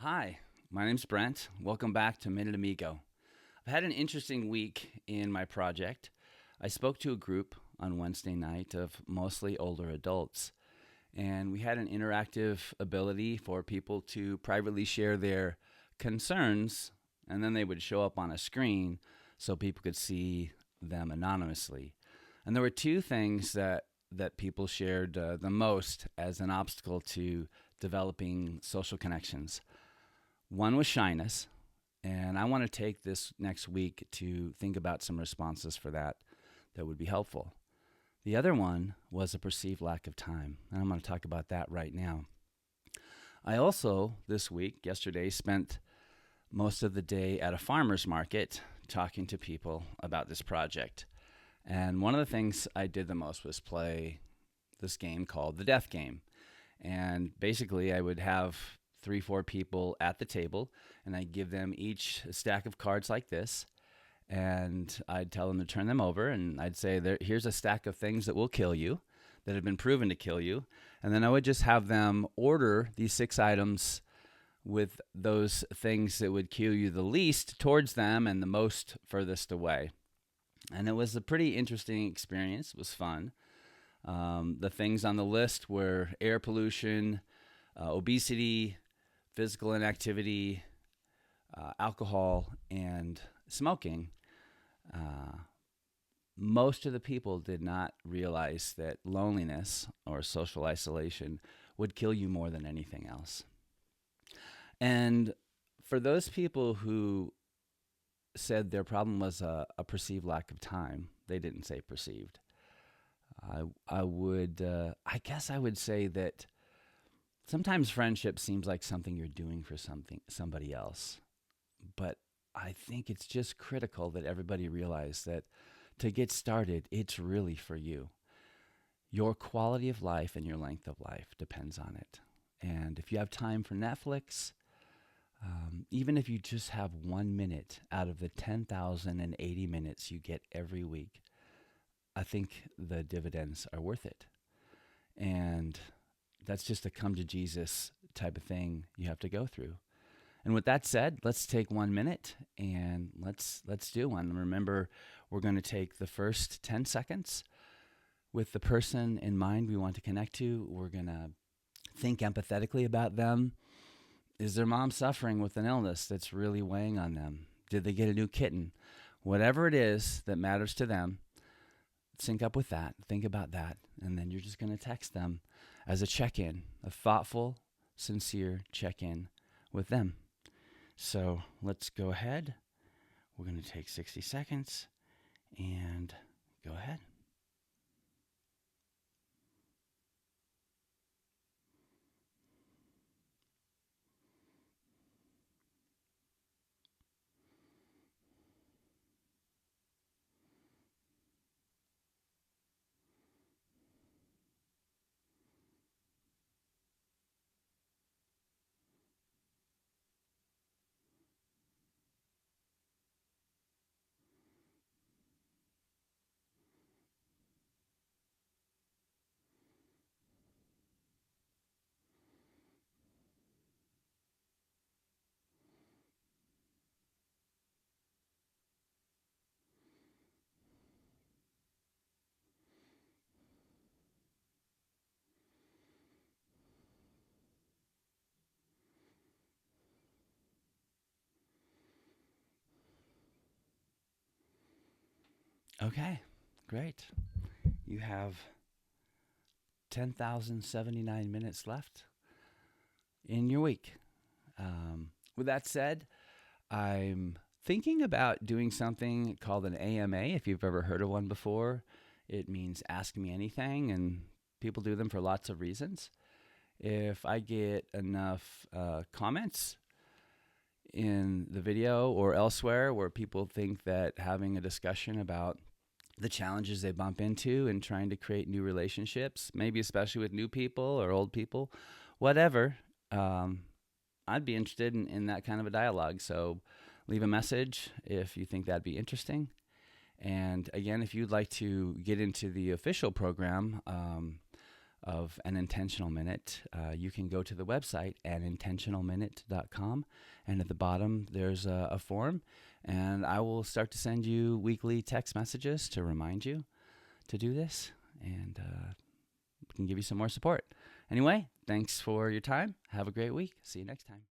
Hi, my name's Brent. Welcome back to Minute Amigo. I've had an interesting week in my project. I spoke to a group on Wednesday night of mostly older adults, and we had an interactive ability for people to privately share their concerns, and then they would show up on a screen so people could see them anonymously. And there were two things that people shared the most as an obstacle to developing social connections. One was shyness, and I want to take this next week to think about some responses for that would be helpful. The other one was a perceived lack of time, and I'm going to talk about that right now. I also, this week, yesterday, spent most of the day at a farmer's market talking to people about this project. And one of the things I did the most was play this game called the Death Game. And basically, I would have three, four people at the table, and I'd give them each a stack of cards like this. And I'd tell them to turn them over, and I'd say, here's a stack of things that will kill you, that have been proven to kill you. And then I would just have them order these 6 items with those things that would kill you the least towards them and the most furthest away. And it was a pretty interesting experience. It was fun. The things on the list were air pollution, obesity, physical inactivity, alcohol, and smoking. Most of the people did not realize that loneliness or social isolation would kill you more than anything else. And for those people who said their problem was a perceived lack of time, they didn't say perceived. I guess I would say that sometimes friendship seems like something you're doing for somebody else, but I think it's just critical that everybody realize that to get started, it's really for you. Your quality of life and your length of life depends on it. And if you have time for Netflix, even if you just have 1 minute out of the 10,080 minutes you get every week, I think the dividends are worth it. And that's just a come to Jesus type of thing you have to go through. And with that said, let's take 1 minute and let's do one. Remember, we're going to take the first 10 seconds with the person in mind we want to connect to. We're going to think empathetically about them. Is their mom suffering with an illness that's really weighing on them? Did they get a new kitten? Whatever it is that matters to them, sync up with that. Think about that. And then you're just going to text them as a check-in, a thoughtful, sincere check-in with them. So let's go ahead. We're going to take 60 seconds and go ahead. Okay, great. You have 10,079 minutes left in your week. With that said, I'm thinking about doing something called an AMA, if you've ever heard of one before. It means Ask Me Anything, and people do them for lots of reasons. If I get enough comments in the video or elsewhere where people think that having a discussion about the challenges they bump into and trying to create new relationships, maybe especially with new people or old people, whatever, I'd be interested in that kind of a dialogue. So leave a message if you think that'd be interesting. And again, if you'd like to get into the official program, of An Intentional Minute, you can go to the website anintentionalminute.com, and at the bottom there's a form, and I will start to send you weekly text messages to remind you to do this, and can give you some more support. Anyway, thanks for your time. Have a great week. See you next time.